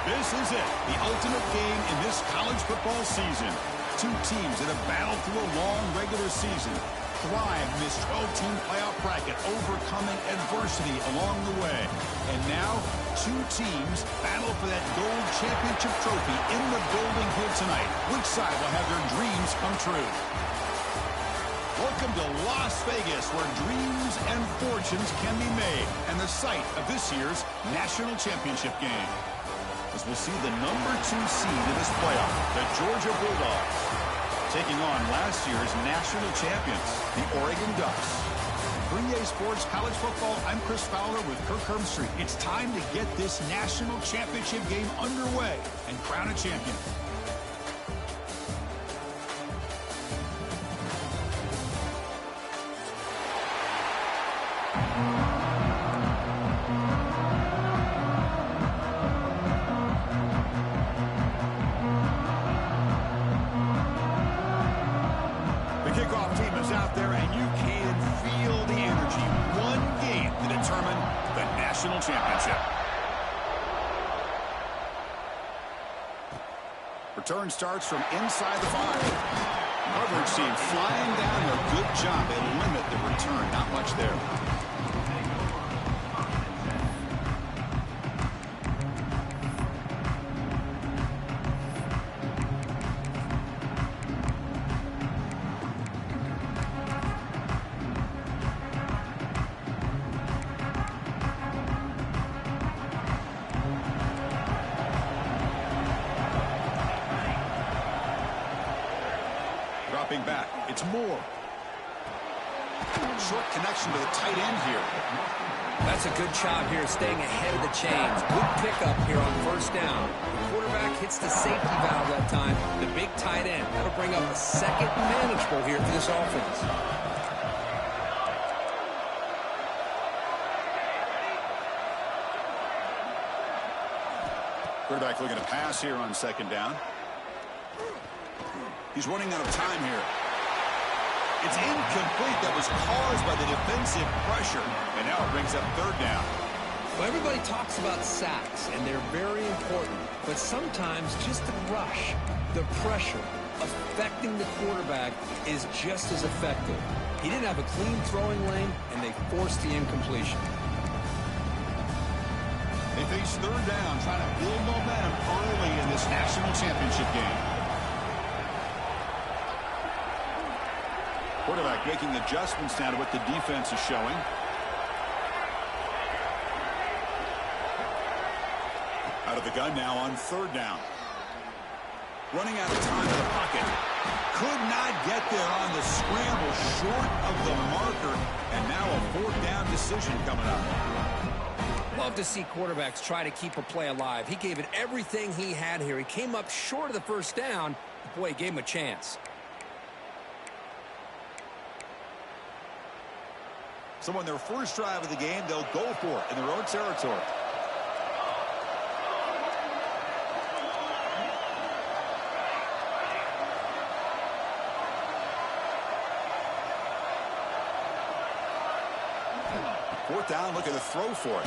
This is it, the ultimate game in this college football season. Two teams that have battled through a long regular season, thrived in this 12-team playoff bracket, overcoming adversity along the way. And now, two teams battle for that gold championship trophy in the building here tonight. Which side will have their dreams come true? Welcome to Las Vegas, where dreams and fortunes can be made, and the site of this year's national championship game. As we'll see the number 2 seed in this playoff, the Georgia Bulldogs, taking on last year's national champions, the Oregon Ducks. For EA Sports College Football, I'm Chris Fowler with Kirk Herbstreit. It's time to get this national championship game underway and crown a champion. Out there, and you can feel the energy. One game to determine the national championship. Return starts from inside the 5. Coverage team flying down. A good job. They limit the return. Not much there. Back. It's Moore. Short connection to the tight end here. That's a good job here, staying ahead of the chains. Good pickup here on first down. The quarterback hits the safety valve that time. The big tight end. That'll bring up a second manageable here for this offense. Quarterback looking to pass here on second down. He's running out of time here. It's incomplete. That was caused by the defensive pressure. And now it brings up third down. Well, everybody talks about sacks, and they're very important. But sometimes just the rush, the pressure, affecting the quarterback is just as effective. He didn't have a clean throwing lane, and they forced the incompletion. They face third down, trying to build momentum early in this national championship game. Quarterback making adjustments now to what the defense is showing. Out of the gun now on third down. Running out of time in the pocket. Could not get there on the scramble, short of the marker. And now a fourth down decision coming up. Love to see quarterbacks try to keep a play alive. He gave it everything he had here. He came up short of the first down. Boy, he gave him a chance. So on their first drive of the game, they'll go for it in their own territory. Fourth down, look at the throw for it.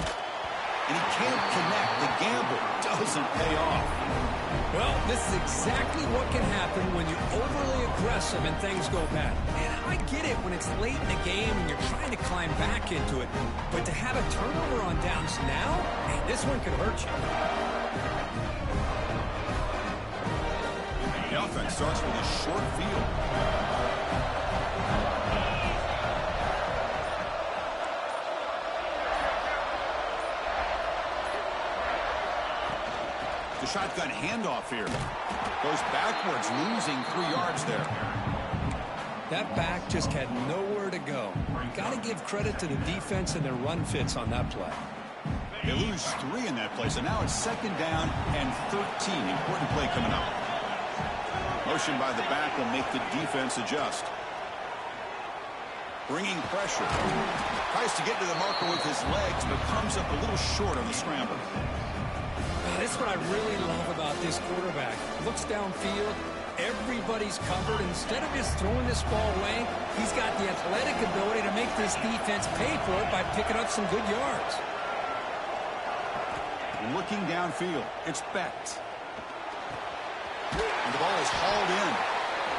And he can't connect. The gamble doesn't pay off. Well, this is exactly what can happen when you're overly aggressive and things go bad. And I get it when it's late in the game and you're trying to climb back into it. But to have a turnover on downs now, hey, this one could hurt you. The offense starts with a short field. The shotgun handoff here. Goes backwards, losing 3 yards there. That back just had nowhere to go. Got to give credit to the defense and their run fits on that play. They lose 3 in that play, so now it's second down and 13. Important play coming up. Motion by the back will make the defense adjust. Bringing pressure. Tries to get to the marker with his legs, but comes up a little short on the scramble. That's what I really love about this quarterback. Looks downfield. Everybody's covered. Instead of just throwing this ball away, he's got the athletic ability to make this defense pay for it by picking up some good yards. Looking downfield. It's Becht. And the ball is hauled in.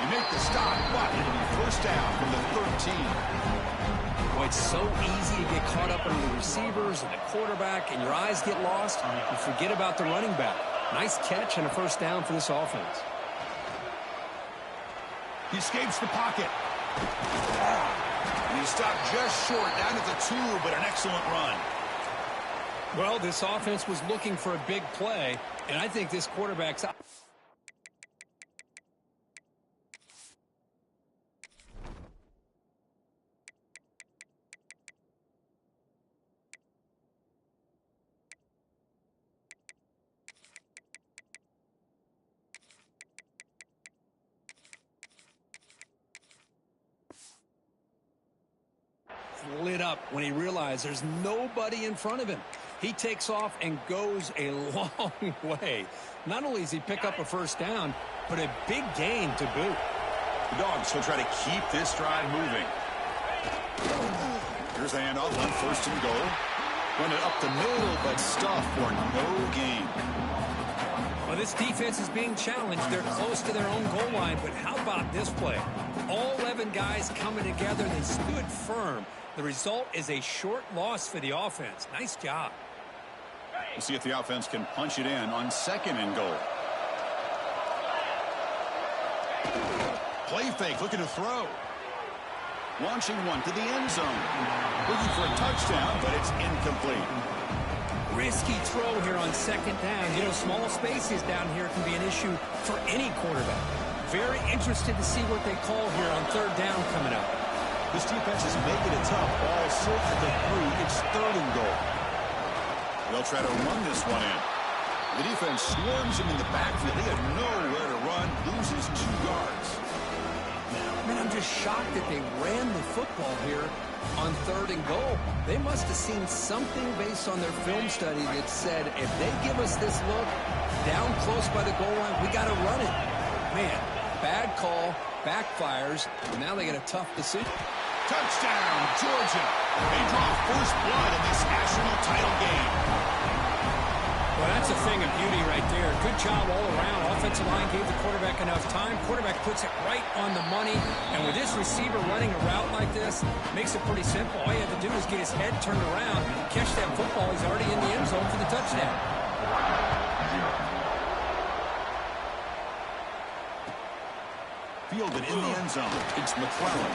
You make the stop, but it'll be first down from the 13. Boy, it's so easy to get caught up in the receivers and the quarterback, and your eyes get lost. You forget about the running back. Nice catch and a first down for this offense. He escapes the pocket. And he stopped just short, down at the 2, but an excellent run. Well, this offense was looking for a big play, and I think this quarterback's up. Lit up when he realized there's nobody in front of him. He takes off and goes a long way. Not only does he pick up a first down, but a big gain to boot. The Dogs will try to keep this drive moving. Here's the handoff on first and goal. Run it up the middle, but stuffed for no gain. Well, this defense is being challenged. They're close to their own goal line, but how about this play? All 11 guys coming together. They stood firm. The result is a short loss for the offense. Nice job. We'll see if the offense can punch it in on second and goal. Play fake, looking to throw. Launching one to the end zone. Looking for a touchdown, but it's incomplete. Risky throw here on second down. You know, small spaces down here can be an issue for any quarterback. Very interested to see what they call here on third down coming up. This defense is making it tough. Ball sits at the 3. It's third and goal. They'll try to run this one in. The defense swarms him in the backfield. He had nowhere to run. Loses 2 yards. Man, I'm just shocked that they ran the football here on third and goal. They must have seen something based on their film study that said, if they give us this look down close by the goal line, we got to run it. Man, bad call, backfires, and now they get a tough decision. Touchdown, Georgia. They draw first blood in this national title game. Well, that's a thing of beauty right there. Good job all around. Offensive line gave the quarterback enough time. Quarterback puts it right on the money. And with this receiver running a route like this, makes it pretty simple. All you have to do is get his head turned around, catch that football. He's already in the end zone for the touchdown. Fielded in the end zone. It's McClellan.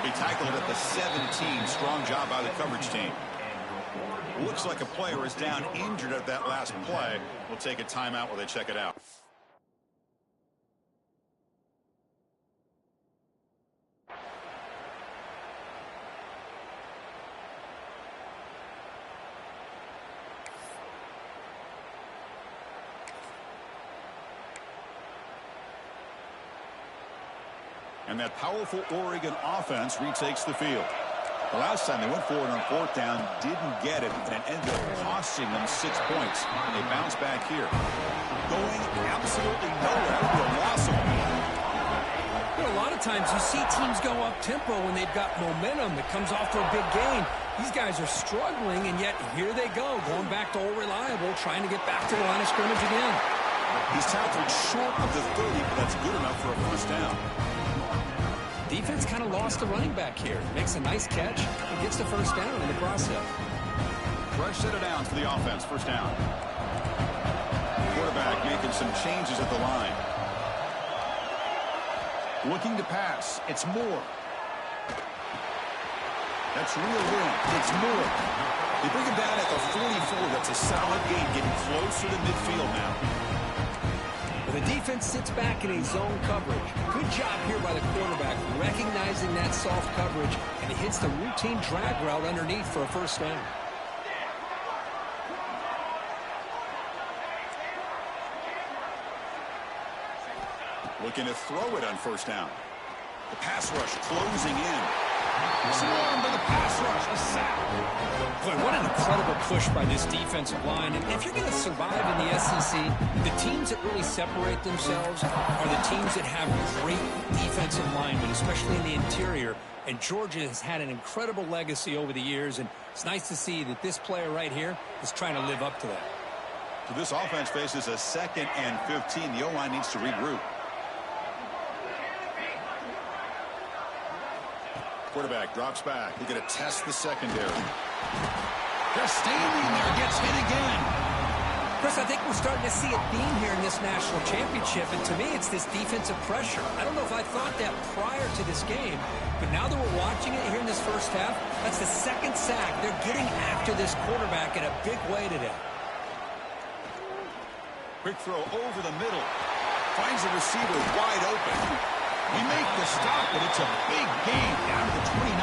He tackled at the 17. Strong job by the coverage team. Looks like a player is down injured at that last play. We'll take a timeout while they check it out. And that powerful Oregon offense retakes the field. The last time they went forward on fourth down, didn't get it, and it ended up costing them 6 points. And they bounce back here. Going absolutely nowhere with a loss of them. You know, a lot of times you see teams go up-tempo when they've got momentum that comes off to a big gain. These guys are struggling, and yet here they go, going back to old reliable, trying to get back to the line of scrimmage again. He's tackled short of the 30, but that's good enough for a first down. Defense kind of lost the running back here. Makes a nice catch and gets the first down in the process. Fresh set of downs for the offense. First down. Quarterback making some changes at the line. Looking to pass. It's Moore. That's real room. It's Moore. They bring him down at the 44. That's a solid gain, getting closer to midfield now. The defense sits back in a zone coverage. Good job here by the quarterback, recognizing that soft coverage, and he hits the routine drag route underneath for a first down. Looking to throw it on first down. The pass rush closing in. Swarmed by the pass rush. A sack. Boy, what an incredible push by this defensive line. And if you're going to survive in the SEC, the teams that really separate themselves are the teams that have great defensive linemen, especially in the interior. And Georgia has had an incredible legacy over the years, and it's nice to see that this player right here is trying to live up to that. So this offense faces a 2nd and 15. The O-line needs to regroup. Quarterback drops back. He's going to test the secondary. Just standing there, gets hit again. Chris, I think we're starting to see a theme here in this national championship, and to me, it's this defensive pressure. I don't know if I thought that prior to this game, but now that we're watching it here in this first half, that's the 2nd sack. They're getting after this quarterback in a big way today. Quick throw over the middle. Finds the receiver wide open. He makes the stop, but it's a big gain down to the 29.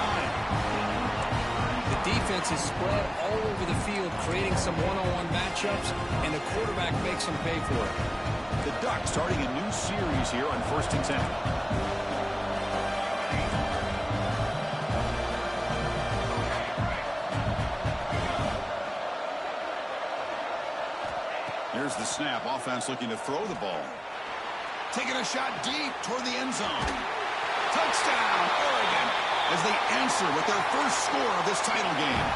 The defense is spread all over the field, creating some one-on-one matchups, and the quarterback makes them pay for it. The Ducks starting a new series here on 1st and 10. Here's the snap. Offense looking to throw the ball. Taking a shot deep toward the end zone. Touchdown, Oregon, as they answer with their first score of this title game.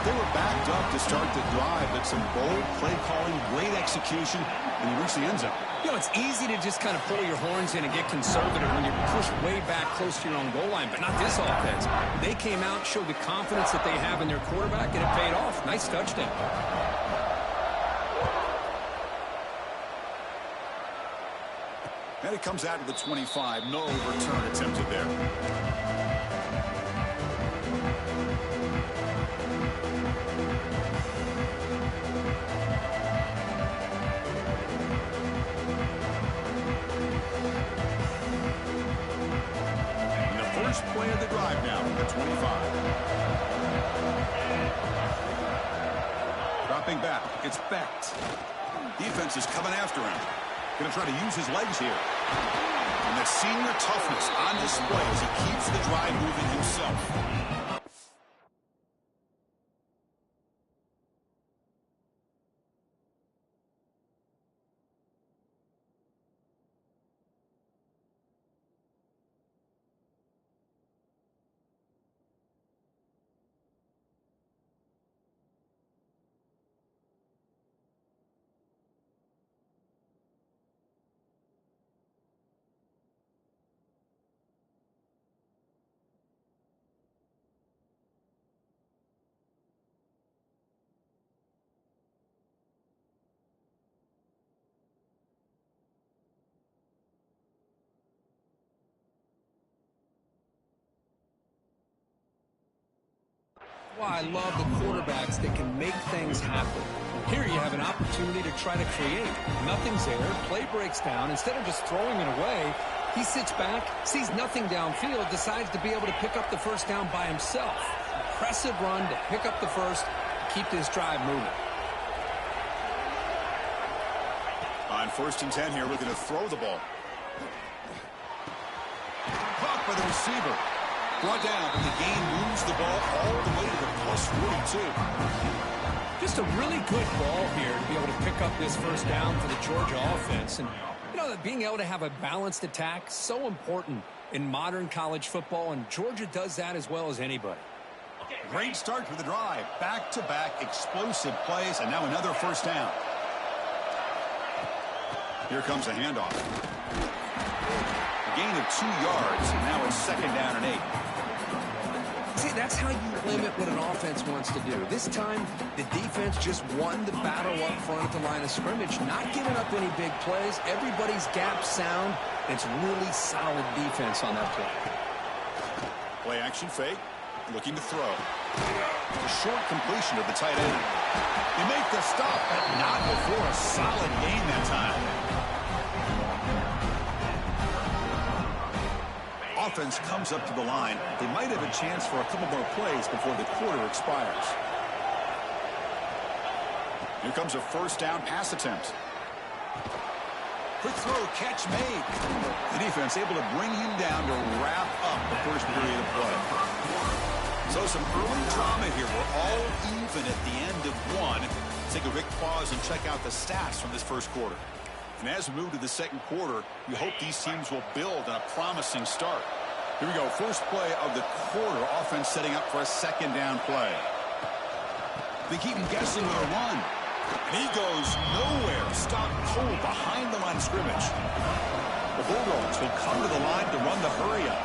They were backed up to start the drive, but some bold play calling, great execution, and he reached the end zone. You know, it's easy to just kind of pull your horns in and get conservative when you're pushed way back close to your own goal line, but not this offense. They came out, showed the confidence that they have in their quarterback, and it paid off. Nice touchdown. And it comes out to the 25. No return attempted there. And the first play of the drive now at the 25. Dropping back. It's Becht. Defense is coming after him. Going to try to use his legs here. And the senior toughness on display as he keeps the drive moving himself. Well, I love the quarterbacks that can make things happen. Here you have an opportunity to try to create. Nothing's there. Play breaks down. Instead of just throwing it away, he sits back, sees nothing downfield, decides to be able to pick up the first down by himself. Impressive run to pick up the first, keep this drive moving. On 1st and 10 here, looking to throw the ball. Caught by the receiver. Brought down, but the gain moves the ball all the way to the plus 42. Just a really good ball here to be able to pick up this first down for the Georgia offense. And, you know, that being able to have a balanced attack, so important in modern college football, and Georgia does that as well as anybody. Great start for the drive. Back-to-back explosive plays, and now another first down. Here comes a handoff. A gain of 2 yards, and now it's 2nd down and 8. See, that's how you limit what an offense wants to do. This time, the defense just won the battle up front at the line of scrimmage, not giving up any big plays. Everybody's gap sound. It's really solid defense on that play. Play action fake, looking to throw. A short completion of the tight end. They make the stop, but not before a solid gain that time. Offense comes up to the line. They might have a chance for a couple more plays before the quarter expires. Here comes a first down pass attempt. Quick throw, catch made. The defense able to bring him down to wrap up the first period of play. So some early drama here. We're all even at the end of one. Take a quick pause and check out the stats from this first quarter. And as we move to the second quarter, we hope these teams will build on a promising start. Here we go. First play of the quarter. Offense setting up for a 2nd down play. They keep him guessing with a run. And he goes nowhere. Stopped cold behind the line of scrimmage. The Bulldogs will come to the line to run the hurry up.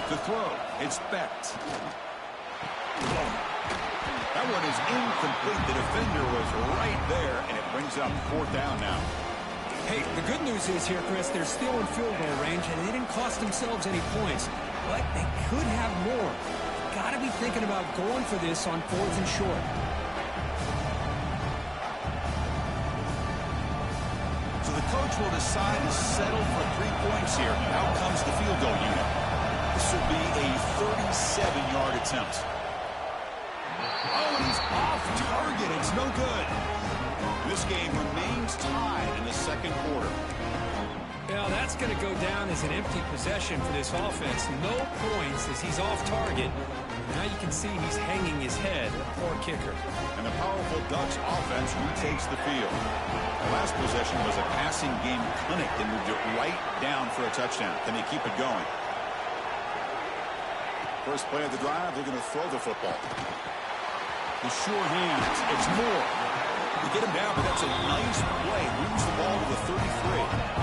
To throw, it's Becht. That one is incomplete. The defender was right there, and it brings up 4th down now. Hey, the good news is here, Chris, they're still in field goal range, and they didn't cost themselves any points. But they could have more. Got to be thinking about going for this on 4th and short. So the coach will decide to settle for 3 points here. Out comes the field goal unit. This will be a 37-yard attempt. Oh, and he's off target. It's no good. This game remains tied in the 2nd quarter. Well, that's going to go down as an empty possession for this offense. No points as he's off target. Now you can see he's hanging his head. Poor kicker. And the powerful Ducks offense retakes the field. The last possession was a passing game clinic. They moved it right down for a touchdown. Can they keep it going? First play of the drive, they're going to throw the football. The sure hands. It's Moore. They get him down, but that's a nice play. Moves the ball to the 33.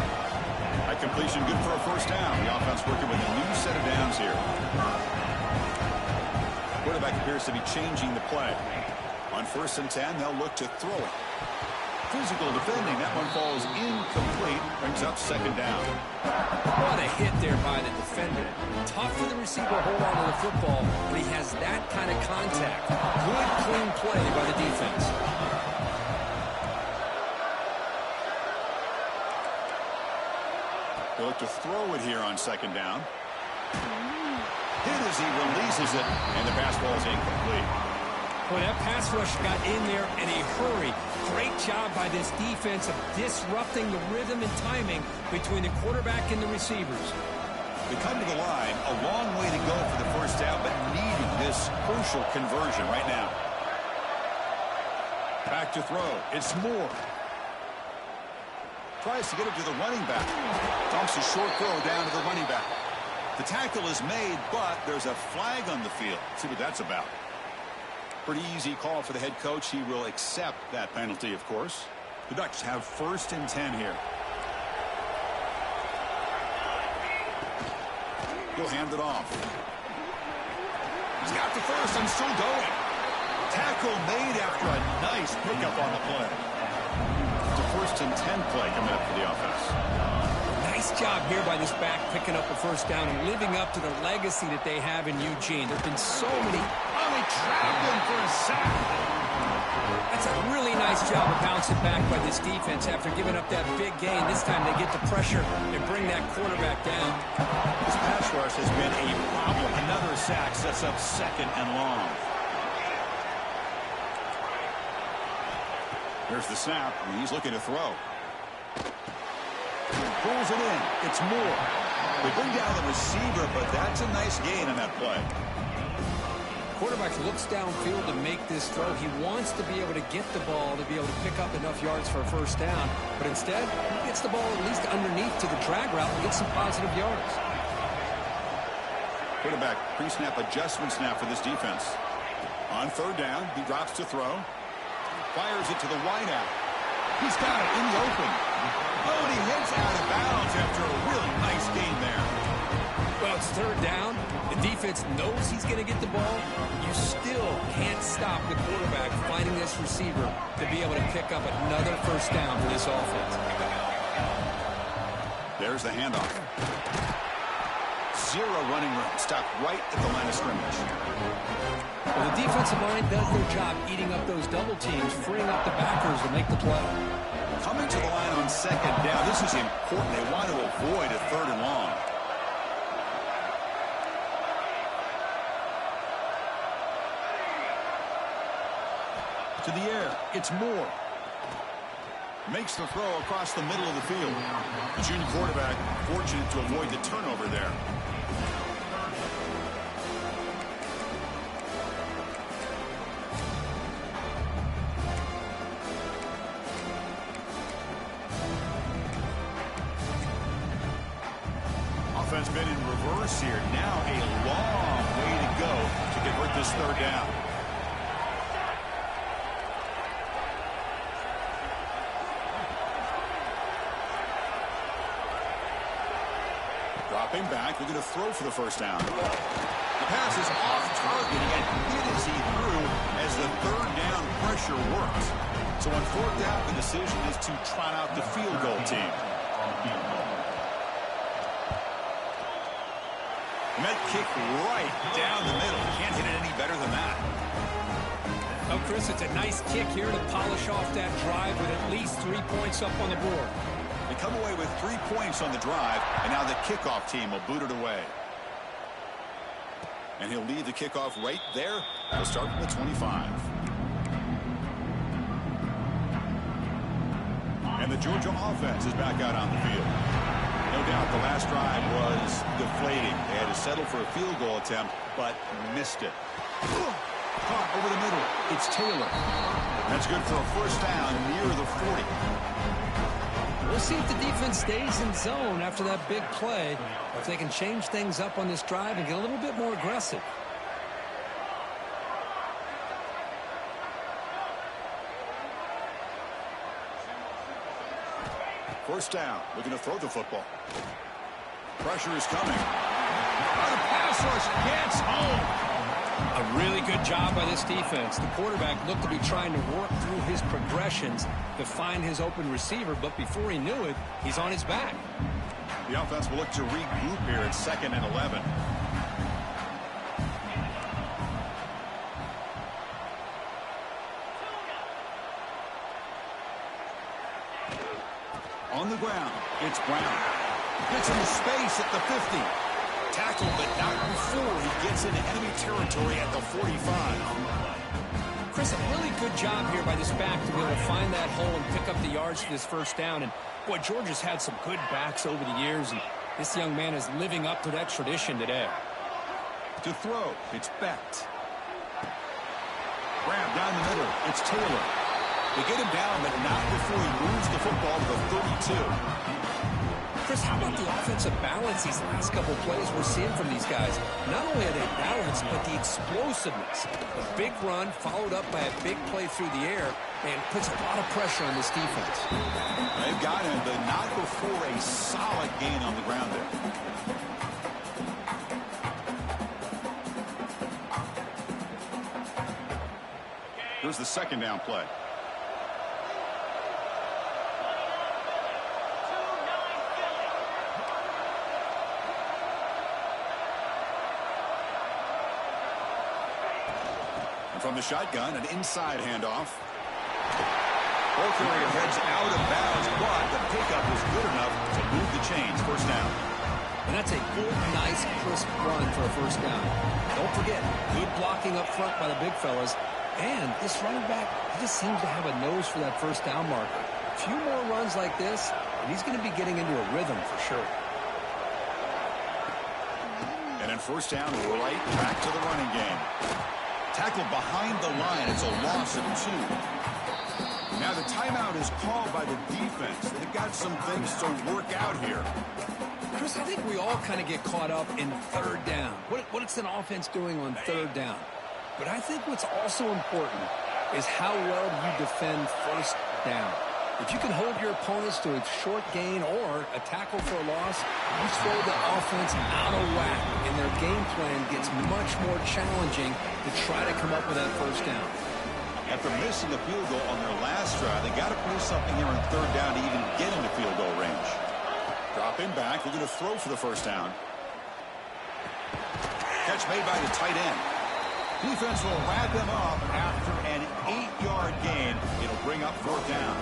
That completion good for a 1st down. The offense working with a new set of downs here. Quarterback appears to be changing the play. On 1st and 10, they'll look to throw it. Physical defending. That one falls incomplete. Brings up 2nd down. What a hit there by the defender. Tough for the receiver to hold on to the football, but he has that kind of contact. Good, clean play by the defense. They'll look to throw it here on 2nd down. Hit as he releases it, and the pass ball is incomplete. Well, that pass rush got in there in a hurry. Great job by this defense of disrupting the rhythm and timing between the quarterback and the receivers. They come to the line, a long way to go for the 1st down, but needing this crucial conversion right now. Back to throw. It's Moore. Tries to get it to the running back. Dumps a short throw down to the running back. The tackle is made, but there's a flag on the field. Let's see what that's about. Pretty easy call for the head coach. He will accept that penalty, of course. The Ducks have 1st and 10 here. He'll hand it off. He's got the 1st and still going. Tackle made after a nice pickup on the play. It's a 1st and 10 play coming up for the offense. Nice job here by this back picking up a 1st down and living up to the legacy that they have in Eugene. There have been so many. Oh, they trapped him for a sack. That's a really nice job of bouncing back by this defense after giving up that big gain. This time they get the pressure and bring that quarterback down. This pass rush has been a problem. Another sack sets up 2nd and long. There's the snap, and he's looking to throw. Pulls it in. It's Moore. They bring down the receiver, but that's a nice gain on that play. Quarterback looks downfield to make this throw. He wants to be able to get the ball to be able to pick up enough yards for a 1st down. But instead, he gets the ball at least underneath to the drag route and gets some positive yards. Quarterback pre-snap adjustment snap for this defense. On 3rd down, he drops to throw. Fires it to the wideout. He's got it in the open. Oh, and he heads out of bounds after a really nice gain there. Well, it's 3rd down. The defense knows he's going to get the ball. You still can't stop the quarterback finding this receiver to be able to pick up another 1st down for this offense. There's the handoff. Zero running room. Stopped right at the line of scrimmage. Well, the defensive line does their job eating up those double teams, freeing up the backers to make the play. Coming to the line on 2nd down. This is important. They want to avoid a 3rd and long. To the air. It's Moore. Makes the throw across the middle of the field. The junior quarterback fortunate to avoid the turnover there. Offense been in reverse here. Now a long way to go to convert this 3rd down. Dropping back, they're going to throw for the first down. The pass is off target. He got hit as he threw as the third down pressure worked. So on fourth down, the decision is to trot out the field goal team. Met kick right down the middle. Can't hit it any better than that. Oh, Chris, it's a nice kick here to polish off that drive with at least 3 points up on the board. They come away with 3 points on the drive, and now the kickoff team will boot it away. And he'll lead the kickoff right there. He'll start from the 25. And the Georgia offense is back out on the field. No doubt the last drive was deflating. They had to settle for a field goal attempt, but missed it. Caught over the middle. It's Taylor. That's good for a first down near the 40. We'll see if the defense stays in zone after that big play, or if they can change things up on this drive and get a little bit more aggressive. First down, looking to throw the football. Pressure is coming. The pass rush gets home. A really good job by this defense. The quarterback looked to be trying to work through his progressions to find his open receiver, but before he knew it, he's on his back. The offense will look to regroup here at 2nd and 11. On the ground, it's Brown. Gets into space at the 50. Tackled, but not before he gets into enemy territory at the 45. Chris, a really good job here by this back to be able to find that hole and pick up the yards for this first down. And, boy, Georgia's had some good backs over the years, and this young man is living up to that tradition today. To throw, it's Becht. Grab down the middle, it's Taylor. They get him down, but not before he moves the football to the 32. Chris, how about the offensive balance these last couple plays we're seeing from these guys? Not only are they balanced, but the explosiveness. A big run followed up by a big play through the air, and puts a lot of pressure on this defense. They've got him, but not before a solid gain on the ground there. Here's the second down play. From the shotgun, an inside handoff. Ball carrier heads out of bounds, but the pickup is good enough to move the chains. First down. And that's a good, nice, crisp run for a first down. Don't forget, good blocking up front by the big fellas. And this running back, he just seems to have a nose for that first down marker. A few more runs like this, and he's going to be getting into a rhythm for sure. And then first down, right back to the running game. Tackled behind the line. It's a loss of 2. Now the timeout is called by the defense. They've got some things to work out here. Chris, I think we all kind of get caught up in third down. What is an offense doing on third down? But I think what's also important is how well you defend first down. If you can hold your opponents to a short gain or a tackle for a loss, you throw the offense out of whack, and their game plan gets much more challenging to try to come up with that first down. After missing the field goal on their last drive, they got to produce something here on third down to even get into field goal range. Dropping back, they're going to throw for the first down. Catch made by the tight end. Defense will wrap him up after an 8-yard gain. It'll bring up fourth down.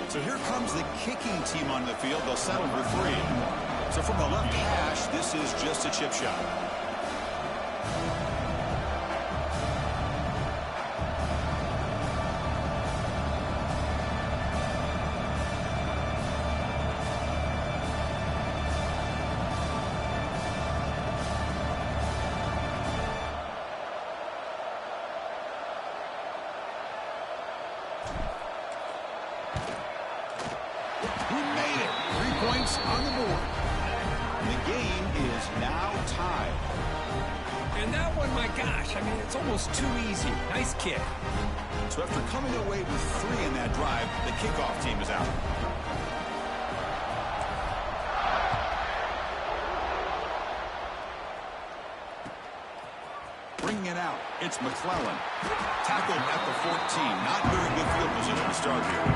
So here comes the kicking team on the field. They'll settle for 3. So from the left hash, this is just a chip shot. On the board. The game is now tied. And that one, my gosh, I mean, it's almost too easy. Nice kick. So after coming away with 3 in that drive, the kickoff team is out. It's McClellan. Tackled at the 14. Not very good field position to start here.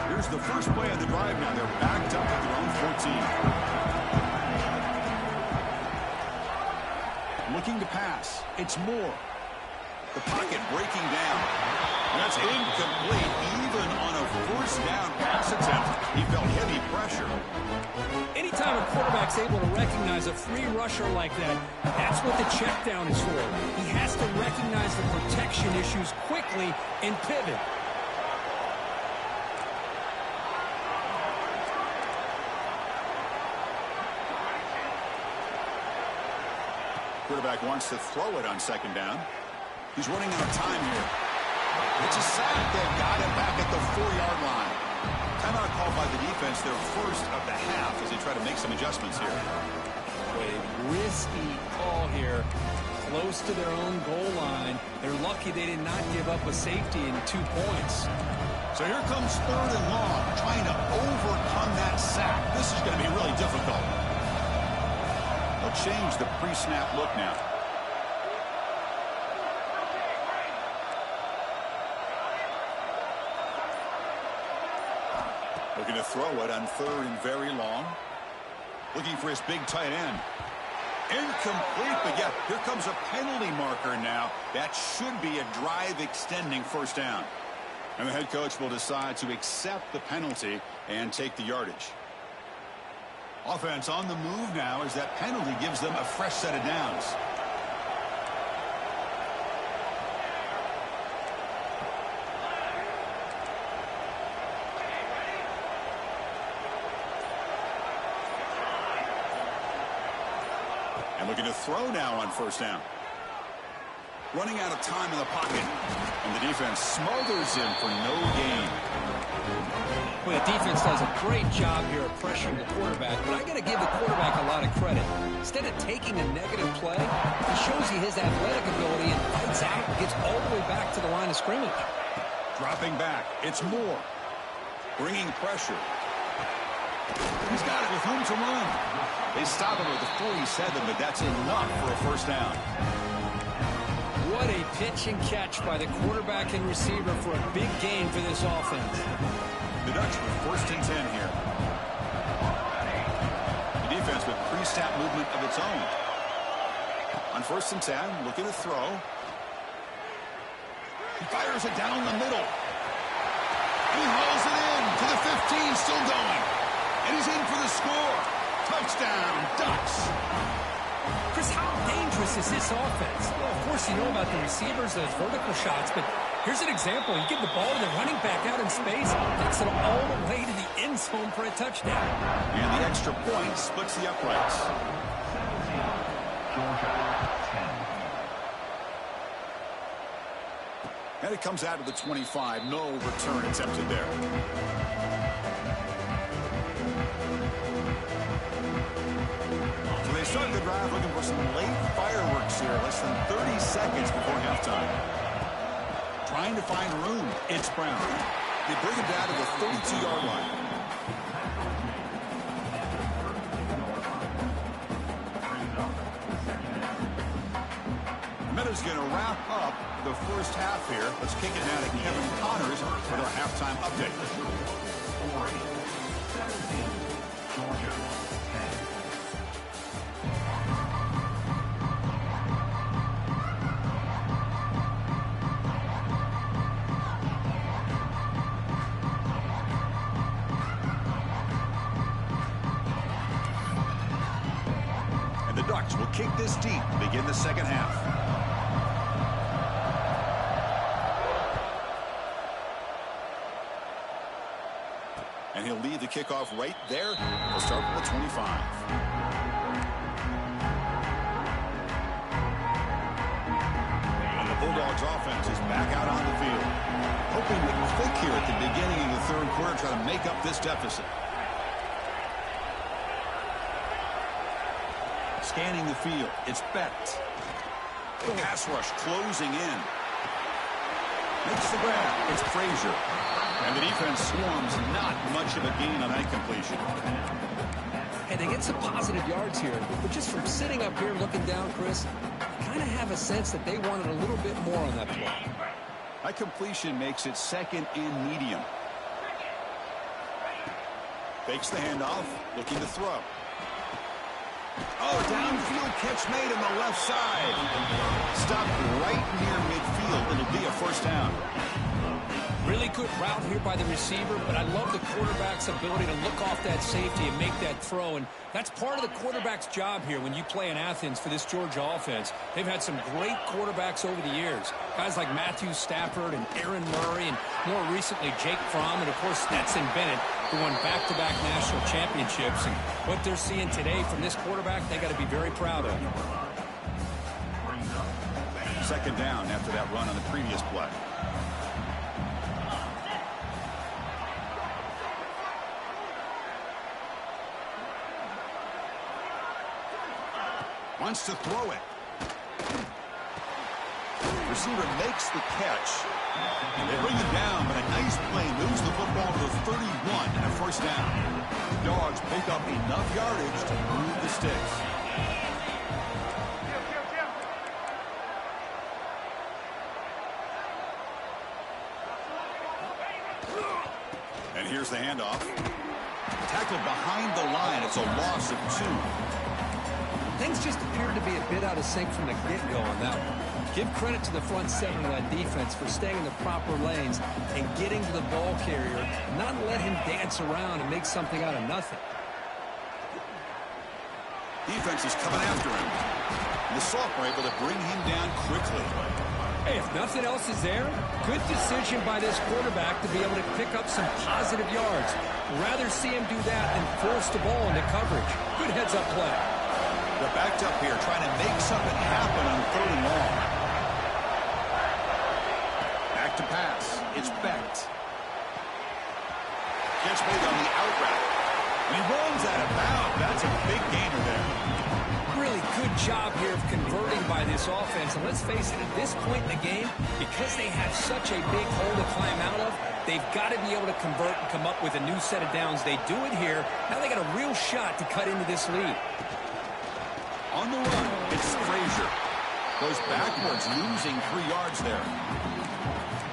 Here's the first play of the drive now. They're backed up at their own 14. Looking to pass. It's Moore. The pocket breaking down. That's incomplete. Even on a first down pass attempt, he felt heavy pressure. Anytime a quarterback's able to recognize a free rusher like that, that's what the check down is for. He has to recognize the protection issues quickly and pivot. Quarterback wants to throw it on second down. He's running out of time here. It's a sack. They've got him back at the 4-yard line. Timeout called by the defense, their first of the half, as they try to make some adjustments here. A risky call here, close to their own goal line. They're lucky they did not give up a safety in 2 points. So here comes 3rd and long, trying to overcome that sack. This is going to be really difficult. They'll change the pre-snap look now. Looking to throw it on 3rd and very long. Looking for his big tight end. Incomplete, but yeah, here comes a penalty marker now. That should be a drive-extending first down. And the head coach will decide to accept the penalty and take the yardage. Offense on the move now as that penalty gives them a fresh set of downs. And looking to throw now on first down. Running out of time in the pocket. And the defense smothers him for no gain. Well, the defense does a great job here of pressuring the quarterback, but I got to give the quarterback a lot of credit. Instead of taking a negative play, he shows you his athletic ability and fights out and gets all the way back to the line of scrimmage. Dropping back. It's Moore. Bringing pressure. He's got it with room to run. They stop him at the 47, but that's enough for a first down. What a pitch and catch by the quarterback and receiver for a big gain for this offense. The Ducks with 1st and 10 here. The defense with pre-snap movement of its own. On 1st and 10, looking to throw. He fires it down the middle. He hauls it in to the 15, still going. And he's in for the score. Touchdown, Ducks. Chris, how dangerous is this offense? Well, of course, you know about the receivers, those vertical shots, but here's an example. You give the ball to the running back out in space, takes it all the way to the end zone for a touchdown. And the extra point splits the uprights. And it comes out of the 25. No return attempted there. So they start the drive looking for some late fireworks here. Less than 30 seconds before halftime. Trying to find room. It's Brown. They bring him down to the 32-yard line. Meadows going to wrap up the first half here. Let's kick it now to Kevin Connors with our halftime update. Georgia. And the Ducks will kick this deep to begin the second half. And he'll lead the kickoff right there. We'll start with the 25. And the Bulldogs offense is back out on the field. Hoping to click here at the beginning of the third quarter, try to make up this deficit. Scanning the field. It's Becht. The pass rush closing in. Makes the grab. It's Frazier. And the defense swarms not much of a gain on that completion. Hey, they get some positive yards here, but just from sitting up here looking down, Chris, kind of have a sense that they wanted a little bit more on that play. That completion makes it second and medium. Fakes the handoff, looking to throw. Oh, downfield catch made on the left side. Stopped right near midfield. It'll be a first down. Really good route here by the receiver, but I love the quarterback's ability to look off that safety and make that throw. And that's part of the quarterback's job here when you play in Athens for this Georgia offense. They've had some great quarterbacks over the years. Guys like Matthew Stafford and Aaron Murray and more recently Jake Fromm and, of course, Stetson Bennett, who won back-to-back national championships. And what they're seeing today from this quarterback, they got to be very proud of. Second down after that run on the previous play. Wants to throw it. Receiver makes the catch. They bring him down, but a nice play moves the football to the 31 and a first down. The Dogs pick up enough yardage to move the sticks. And here's the handoff. Tackled behind the line. It's a loss of 2. Things just appear to be a bit out of sync from the get-go on that one. Give credit to the front seven of that defense for staying in the proper lanes and getting to the ball carrier, not let him dance around and make something out of nothing. Defense is coming after him. The Soft were able to bring him down quickly. Hey, if nothing else is there, good decision by this quarterback to be able to pick up some positive yards. Rather see him do that than force the ball into coverage. Good heads-up play. They're backed up here trying to make something happen on 3rd and long. Back to pass. It's Becht. Catch made on the out route. And he runs out of bounds. That's a big gainer there. Really good job here of converting by this offense. And let's face it, at this point in the game, because they have such a big hole to climb out of, they've got to be able to convert and come up with a new set of downs. They do it here. Now they got a real shot to cut into this lead. On the run, it's Frazier. Goes backwards, losing 3 yards there.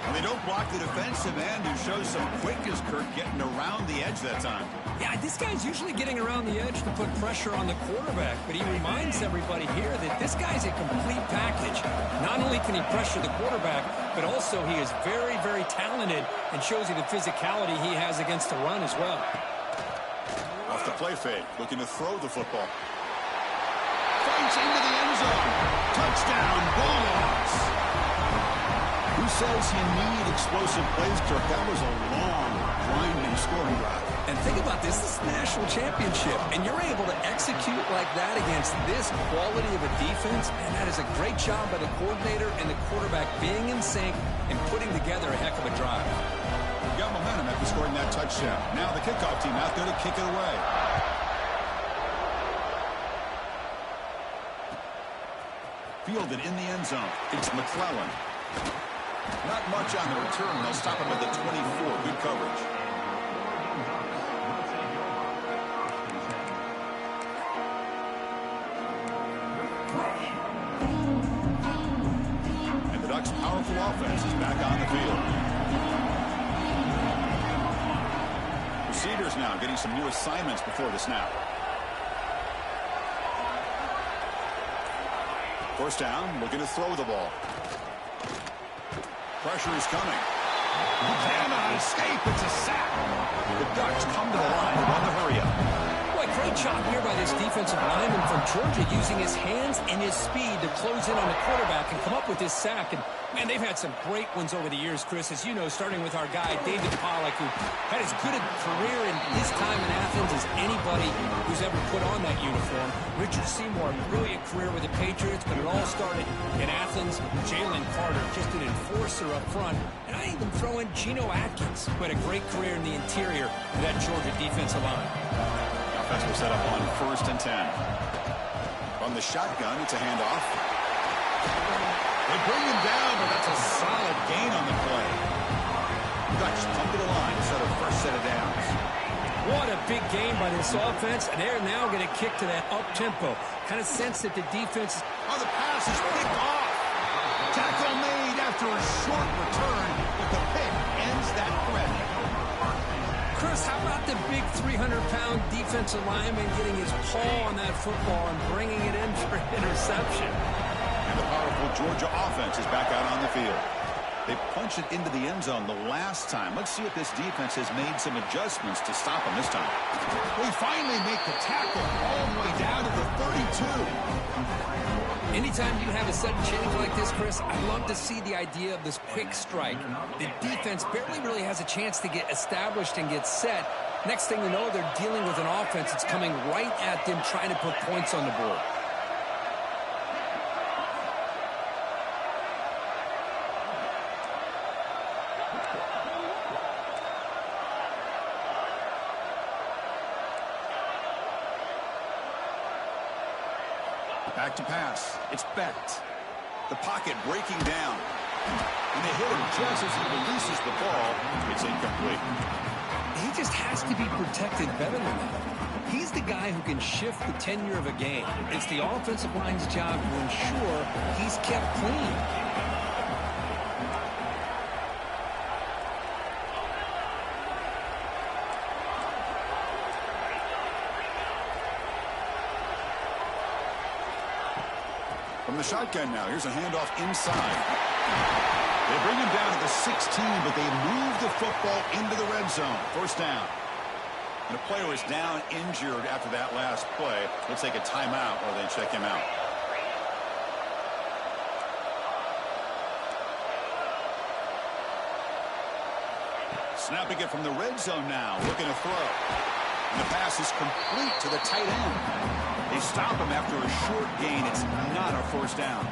And they don't block the defensive end, who shows some quickness, Kirk, getting around the edge that time. Yeah, this guy's usually getting around the edge to put pressure on the quarterback, but he reminds everybody here that this guy's a complete package. Not only can he pressure the quarterback, but also he is very, very talented and shows you the physicality he has against the run as well. Off the play fake, looking to throw the football. Fights into the end zone. Touchdown, Bulldogs. Who says you need explosive plays, Kirk? That was a long, winding scoring drive. And think about this. This is the national championship, and you're able to execute like that against this quality of a defense, and that is a great job by the coordinator and the quarterback being in sync and putting together a heck of a drive. You got momentum after scoring that touchdown. Now the kickoff team out there to kick it away. Fielded in the end zone. It's McClellan. Not much on the return. They'll stop him at the 24. Good coverage. And the Ducks' powerful offense is back on the field. Receivers now getting some new assignments before the snap. First down, looking to throw the ball. Pressure is coming. He cannot escape. It's a sack. The Ducks come to the line and run the hurry up. Boy, great job here by this defensive lineman from Georgia using his hands and his speed to close in on the quarterback and come up with this sack. And, man, they've had some great ones over the years, Chris, as you know, starting with our guy, David Pollack, who had as good a career in his time in Athens as anybody who's ever put on that uniform. Richard Seymour, brilliant career with the Patriots, but it all started in Athens. Jalen Carter, just an enforcer up front. And I even throw in Geno Atkins, who had a great career in the interior of that Georgia defensive line. Offense will set up on 1st and 10. From the shotgun, it's a handoff. They bring him down, but that's a solid gain on the play. Dutch come to the line instead of first set of downs. What a big game by this offense, and they're now going to kick to that up-tempo. Kind of sense that the defense... Oh, the pass is picked off. Tackle made after a short return, but the pick ends that threat. Chris, how about the big 300-pound defensive lineman getting his paw on that football and bringing it in for interception? And the powerful Georgia offense is back out on the field. They punched it into the end zone the last time. Let's see if this defense has made some adjustments to stop them this time. We finally make the tackle all the way down to the 32. Anytime you have a sudden change like this, Chris, I love to see the idea of this quick strike. The defense barely really has a chance to get established and get set. Next thing you know, they're dealing with an offense that's coming right at them, trying to put points on the board. Back to pass. It's Becht. The pocket breaking down. And they hit him just as he releases the ball. It's incomplete. He just has to be protected better than that. He's the guy who can shift the tenure of a game. It's the offensive line's job to ensure he's kept clean. From the shotgun now, here's a handoff inside. They bring him down to the 16, but they move the football into the red zone. First down. And the player is down injured after that last play. Let's take a timeout or they check him out. Snapping it from the red zone now, looking to throw. And the pass is complete to the tight end. They stop him after a short gain. It's not a first down.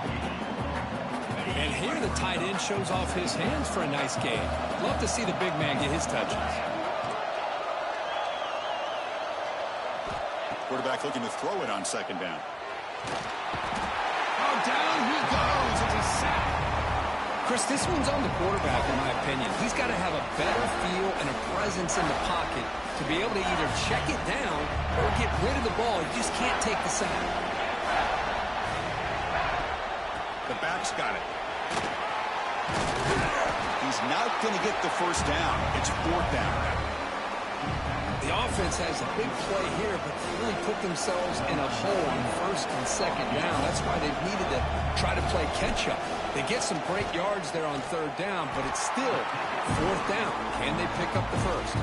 And here the tight end shows off his hands for a nice gain. Love to see the big man get his touches. Quarterback looking to throw it on second down. Oh, down he goes. It's a sack. Chris, this one's on the quarterback, in my opinion. He's got to have a better feel and a presence in the pocket to be able to either check it down or get rid of the ball. You just can't take the sack. The back's got it. He's not going to get the first down. It's fourth down. The offense has a big play here, but they really put themselves in a hole on first and second down. That's why they've needed to try to play catch-up. They get some great yards there on third down, but it's still fourth down. Can they pick up the first?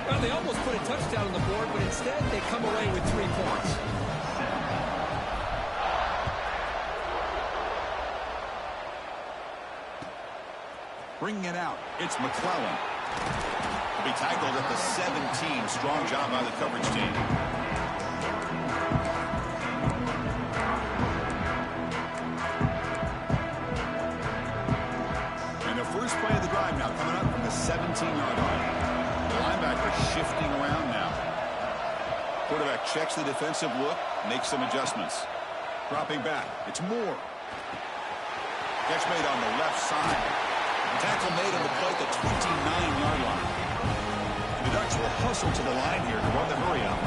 Well, they almost put a touchdown on the board, but instead they come away with 3 points. Bringing it out, it's McClellan. He'll be tackled at the 17. Strong job by the coverage team. And the first play of the drive now coming up from the 17-yard line. The linebacker shifting around now. Quarterback checks the defensive look, makes some adjustments. Dropping back, it's Moore. Catch made on the left side. Tackle made on the play at the 29-yard line. The Ducks will hustle to the line here to run the hurry out.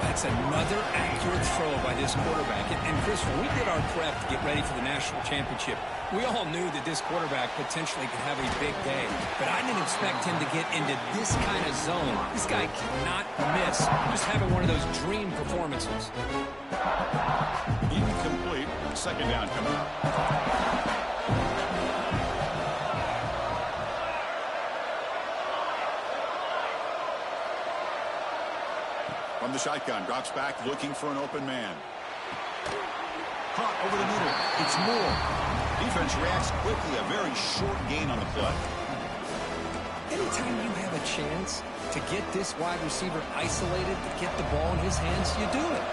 That's another accurate throw by this quarterback. And Chris, when we did our prep to get ready for the national championship, we all knew that this quarterback potentially could have a big day. But I didn't expect him to get into this kind of zone. This guy cannot miss. Just having one of those dream performances. Incomplete. Second down coming up. From the shotgun, drops back, looking for an open man. Caught over the middle. It's Moore. Defense reacts quickly. A very short gain on the play. Anytime you have a chance to get this wide receiver isolated, to get the ball in his hands, you do it.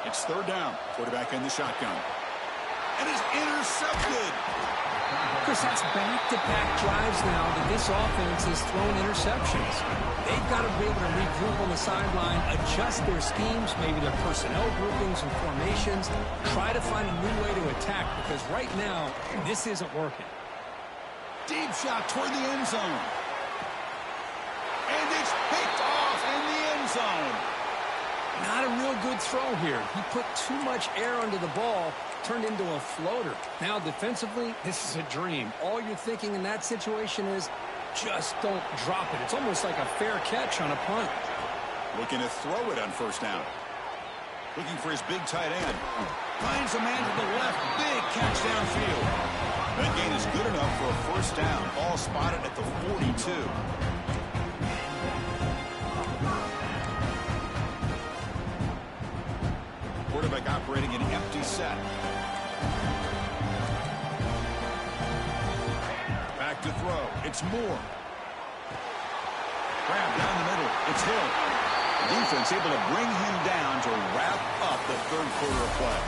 It's third down. Quarterback in the shotgun. And it's intercepted. Chris, that's back-to-back drives now that this offense has thrown interceptions. They've got to be able to regroup on the sideline, adjust their schemes, maybe their personnel groupings and formations, try to find a new way to attack, because right now, this isn't working. Deep shot toward the end zone. And it's picked off in the end zone. Not a real good throw here. He put too much air under the ball, turned into a floater. Now, defensively, this is a dream. All you're thinking in that situation is just don't drop it. It's almost like a fair catch on a punt. Looking to throw it on first down. Looking for his big tight end. Finds a man to the left. Big catch downfield. That gain is good enough for a first down. Ball spotted at the 42. Quarterback operating an empty set. Back to throw. It's Moore. Grab down the middle. It's Hill. The defense able to bring him down to wrap up the third quarter of play.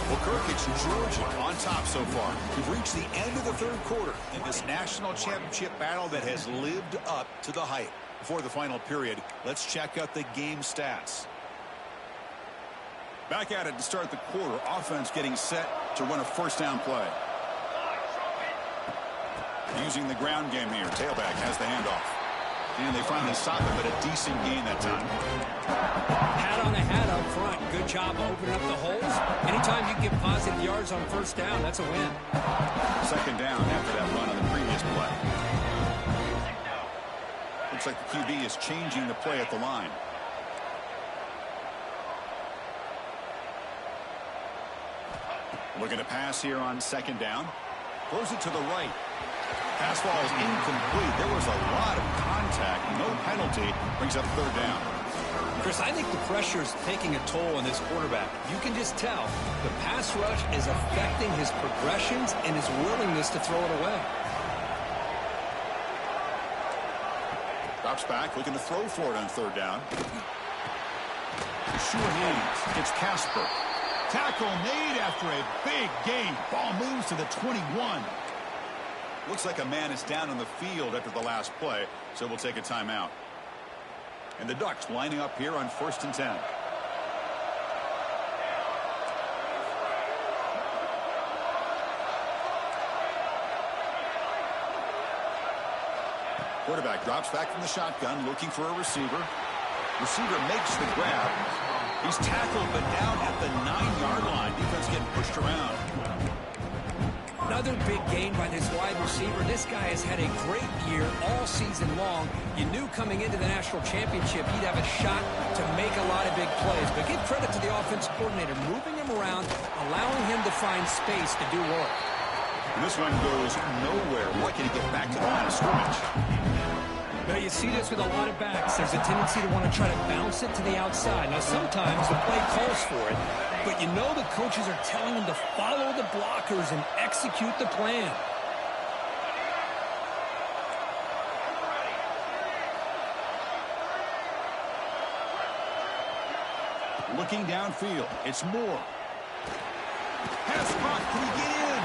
Well, Kirk, it's Georgia on top so far. We've reached the end of the third quarter in this national championship battle that has lived up to the hype. Before the final period, let's check out the game stats. Back at it to start the quarter. Offense getting set to run a first down play. Using the ground game here. Tailback has the handoff. And they finally stop him, but a decent gain that time. Hat on a hat up front. Good job opening up the holes. Anytime you get positive yards on first down, that's a win. Second down after that run on the previous play. Looks like the QB is changing the play at the line. Looking to pass here on second down. Throws it to the right. Pass ball is incomplete. There was a lot of contact. No penalty. Brings up third down. Chris, I think the pressure is taking a toll on this quarterback. You can just tell the pass rush is affecting his progressions and his willingness to throw it away. Drops back, looking to throw for it on third down. Sure hands. It's Casper. Tackle made after a big gain. Ball moves to the 21. Looks like a man is down on the field after the last play, so we'll take a timeout. And the Ducks lining up here on 1st and 10. Quarterback drops back from the shotgun, looking for a receiver. Receiver makes the grab. He's tackled, but down at the 9-yard line. Defense getting pushed around. Another big gain by this wide receiver. This guy has had a great year all season long. You knew coming into the national championship he'd have a shot to make a lot of big plays. But give credit to the offensive coordinator, moving him around, allowing him to find space to do work. And this one goes nowhere. Lucky to get back to the line of scrimmage. Now, you see this with a lot of backs. There's a tendency to want to try to bounce it to the outside. Now, sometimes the play calls for it, but you know the coaches are telling them to follow the blockers and execute the plan. Looking downfield, it's Moore. Pass spot, can he get in?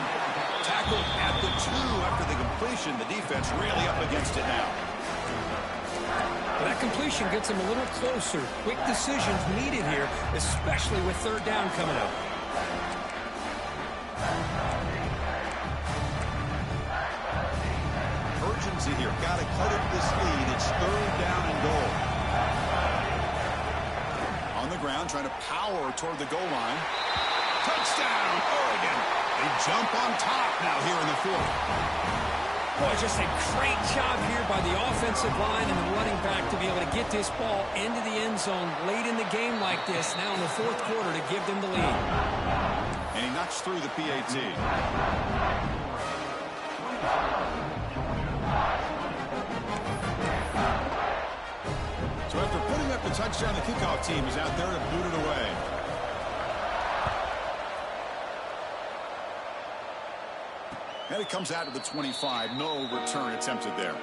Tackled at the 2 after the completion. The defense really up against it now. That completion gets him a little closer. Quick decisions needed here, especially with third down coming up. Urgency here. Got to cut it this lead. It's third down and goal. On the ground, trying to power toward the goal line. Touchdown, Oregon. They jump on top now here in the fourth. Boy, just a great job here by the offensive line and the running back to be able to get this ball into the end zone late in the game like this, now in the fourth quarter, to give them the lead. And he knocks through the PAT. So after putting up the touchdown, the kickoff team is out there to boot it away. And it comes out to the 25. No return attempted there.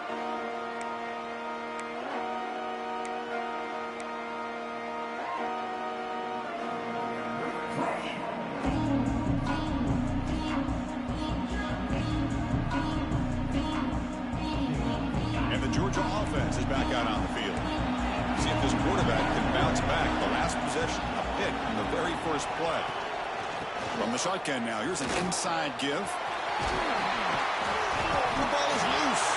back out on the field. See if this quarterback can bounce back. The last possession, a pick in the very first play. From the shotgun now, here's an inside give. The ball is loose.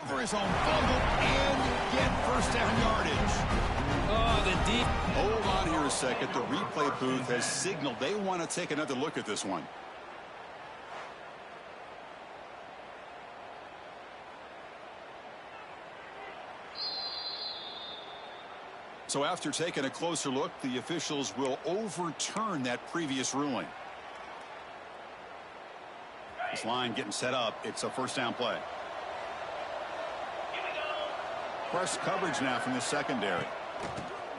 For his own fumble and get first down yardage. Oh, the deep. Hold on here a second. The replay booth has signaled they want to take another look at this one. So after taking a closer look, the officials will overturn that previous ruling. This line getting set up. It's a first down play. Press coverage now from the secondary.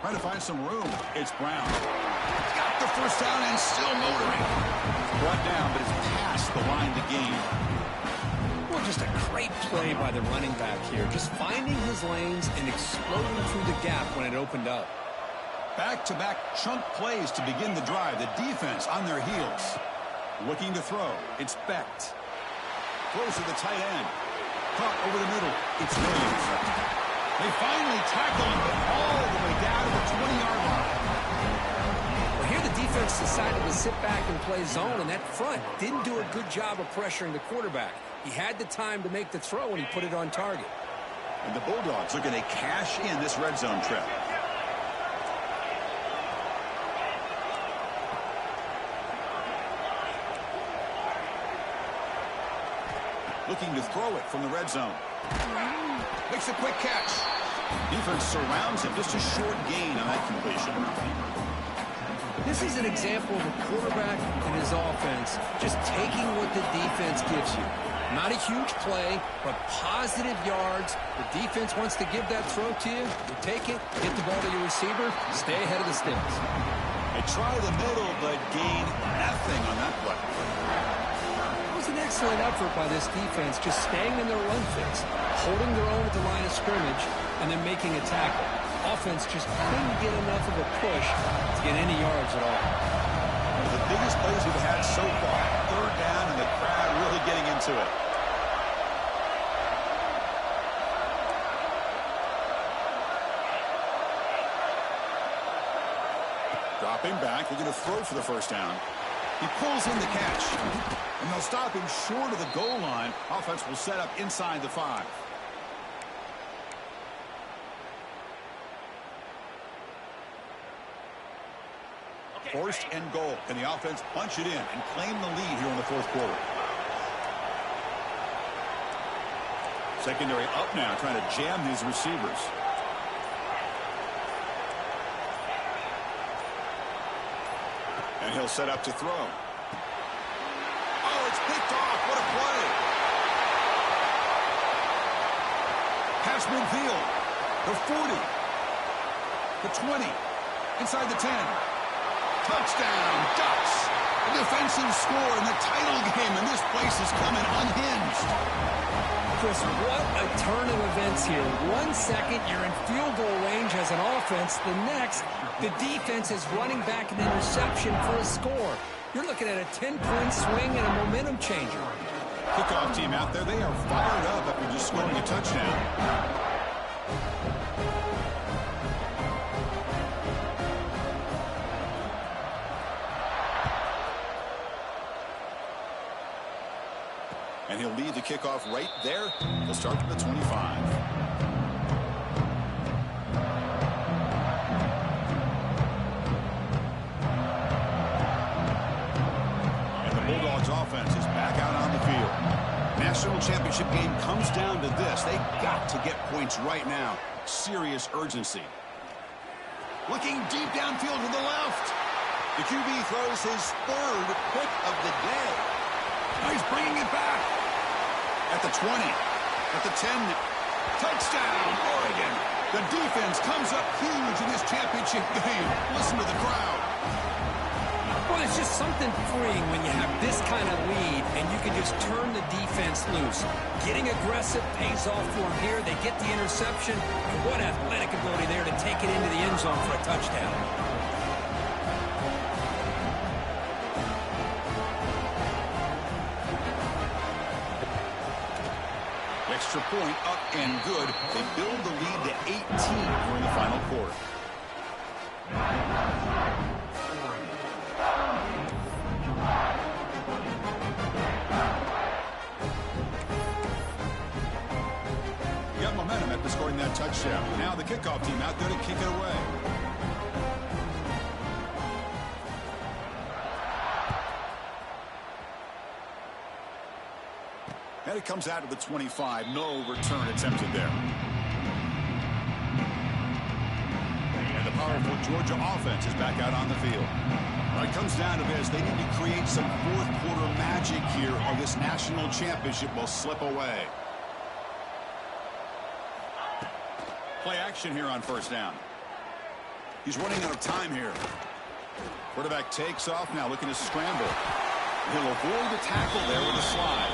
Trying to find some room. It's Brown. Got the first down and still motoring. Brought down, but it's past the line to gain. Well, just a great play by the running back here. Just finding his lanes and exploding through the gap when it opened up. Back-to-back chunk plays to begin the drive. The defense on their heels. Looking to throw. It's Becht. Throws to the tight end. Caught over the middle. It's Williams. They finally tackle him, but all the way down to the 20-yard line. Well, here the defense decided to sit back and play zone, and that front didn't do a good job of pressuring the quarterback. He had the time to make the throw, and he put it on target. And the Bulldogs looking to cash in this red zone trip. Looking to throw it from the red zone. Makes a quick catch. Defense surrounds him. Just a short gain on that completion. This is an example of a quarterback and his offense just taking what the defense gives you. Not a huge play, but positive yards. The defense wants to give that throw to you. You take it, get the ball to your receiver, stay ahead of the sticks. They try the middle, but gain nothing on that play. It was an excellent effort by this defense, just staying in their run fits, holding their own at the line of scrimmage, and then making a tackle. Offense just couldn't get enough of a push to get any yards at all. One of the biggest plays we've had so far. Third down, and the crowd really getting into it. Dropping back, looking to throw for the first down. He pulls in the catch, and they'll stop him short of the goal line. Offense will set up inside the 5. First and goal. Can the offense punch it in and claim the lead here in the fourth quarter? Secondary up now, trying to jam these receivers. And he'll set up to throw. Oh, it's picked off. What a play. Pass midfield. The 40. The 20. Inside the 10. Touchdown. Ducks. A defensive score in the title game, and this place is coming unhinged. Chris, what a turn of events here. 1 second, you're in field goal range as an offense. The next, the defense is running back an interception for a score. You're looking at a 10-point swing and a momentum changer. Kickoff team out there, they are fired up after just scoring a touchdown. And he'll lead the kickoff right there. He'll start from the 25. national championship game comes down to this. They got to get points right now. Serious urgency. Looking deep downfield to the left. The QB throws his third pick of the day. Now he's bringing it back. At the 20. At the 10. Touchdown, Oregon. The defense comes up huge in this championship game. Listen to the crowd. Well, it's just something freeing when you have this kind of lead and you can just turn the defense loose. Getting aggressive pays off for them here. They get the interception. And what athletic ability there to take it into the end zone for a touchdown. Extra point up and good. They build the lead to 18 during the final quarter. Got momentum after scoring that touchdown. Now the kickoff team out there to kick it away. And it comes out to the 25. No return attempted there. And the powerful Georgia offense is back out on the field. When it comes down to this, they need to create some fourth quarter magic here or this national championship will slip away. Play action here on first down. He's running out of time here. Quarterback takes off now, looking to scramble. He'll avoid the tackle there with a slide.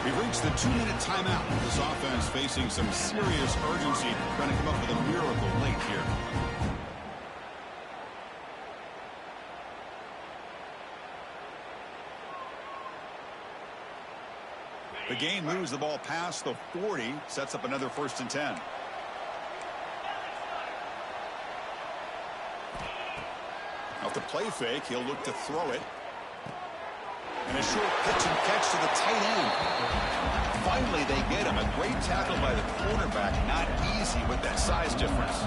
We've reached the 2-minute timeout. This offense facing some serious urgency, trying to come up with a miracle late here. The game moves the ball past the 40, sets up another 1st and 10. Off the play fake, he'll look to throw it. And a short pitch and catch to the tight end. Finally, they get him. A great tackle by the cornerback. Not easy with that size difference.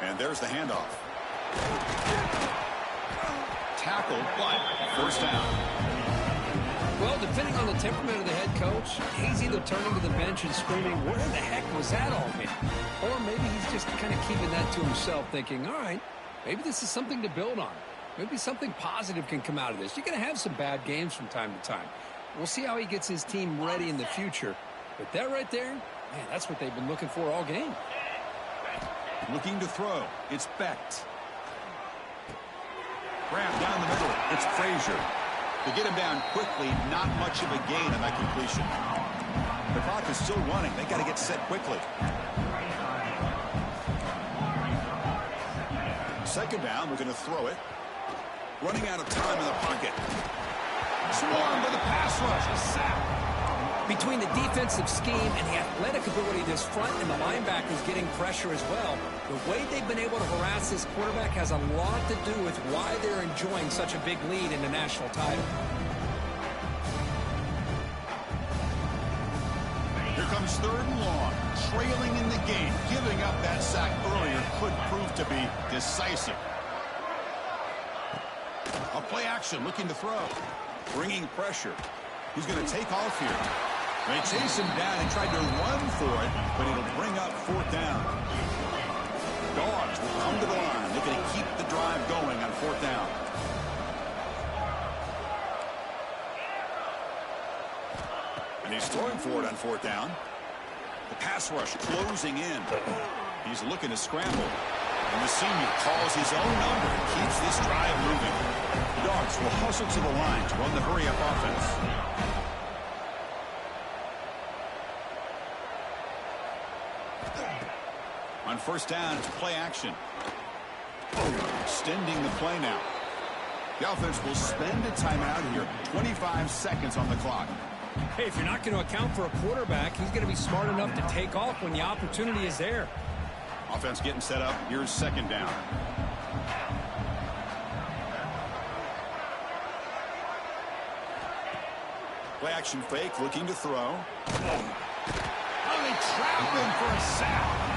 And there's the handoff. Tackle, but first down. Well, depending on the temperament of the head coach, he's either turning to the bench and screaming, where the heck was that all mean? Or maybe he's just kind of keeping that to himself, thinking, all right, maybe this is something to build on. Maybe something positive can come out of this. You're going to have some bad games from time to time. We'll see how he gets his team ready in the future. But that right there, man, that's what they've been looking for all game. Looking to throw. It's Becht. Grab down the middle. It's Frazier. To get him down quickly, not much of a gain on that completion. The clock is still running. They got to get set quickly. Second down, we're going to throw it. Running out of time in the pocket. Swarmed by the pass rush. A sack. Between the defensive scheme and the athletic ability of this front and the linebackers getting pressure as well, the way they've been able to harass this quarterback has a lot to do with why they're enjoying such a big lead in the national title. Here comes 3rd and long. Trailing in the game. Giving up that sack earlier could prove to be decisive. A play action, looking to throw. Bringing pressure. He's going to take off here. They chase him down. He tried to run for it, but it'll bring up 4th down. Dogs will come to the line, looking to keep the drive going on 4th down. And he's throwing for it on 4th down. The pass rush closing in. He's looking to scramble. And the senior calls his own number and keeps this drive moving. The Dogs will hustle to the line to run the hurry-up offense. On 1st down, it's play action. Extending the play now. The offense will spend a timeout here. 25 seconds on the clock. Hey, if you're not going to account for a quarterback, he's going to be smart enough to take off when the opportunity is there. Offense getting set up. Here's 2nd down. Play action fake, looking to throw. Oh, they trap him for a sack.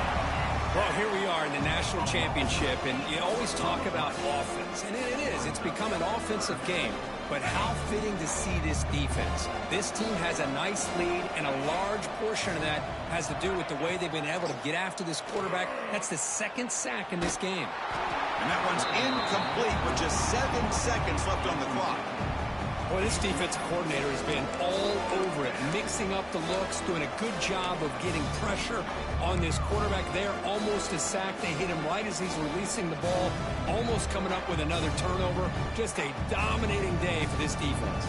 Well, here we are in the national championship, and you always talk about offense, and it is. It's become an offensive game. But how fitting to see this defense. This team has a nice lead, and a large portion of that has to do with the way they've been able to get after this quarterback. That's the second sack in this game. And that one's incomplete with just 7 seconds left on the clock. Boy, this defensive coordinator has been all over it, mixing up the looks, doing a good job of getting pressure on this quarterback there. Almost a sack. They hit him right as he's releasing the ball, almost coming up with another turnover. Just a dominating day for this defense.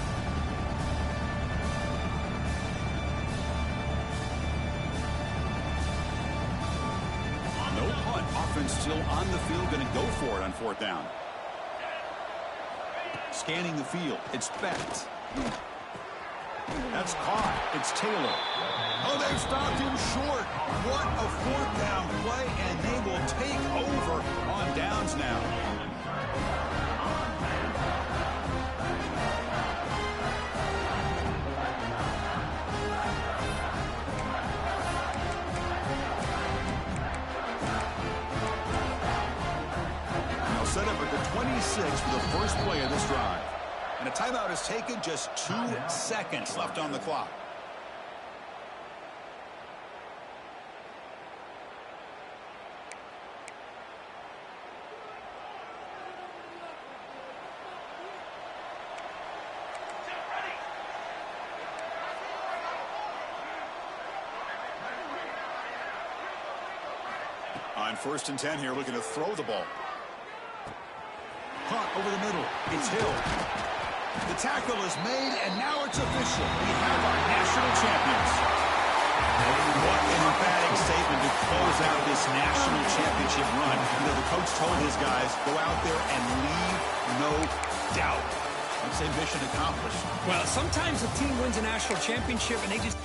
No punt. Offense still on the field, going to go for it on 4th down. Scanning the field. It's Becht. That's caught. It's Taylor. Oh, they've stopped him short. What a 4th down play, and they will take over on downs now. Set up at the 26 for the first play of this drive. And a timeout is taken, just 2 seconds left on the clock. On 1st and 10 here, looking to throw the ball. Punt over the middle. It's Hill. The tackle is made, and now it's official. We have our national champions. What an emphatic statement to close out this national championship run. You know, the coach told his guys, go out there and leave no doubt. I'd say mission accomplished. Well, sometimes a team wins a national championship, and they just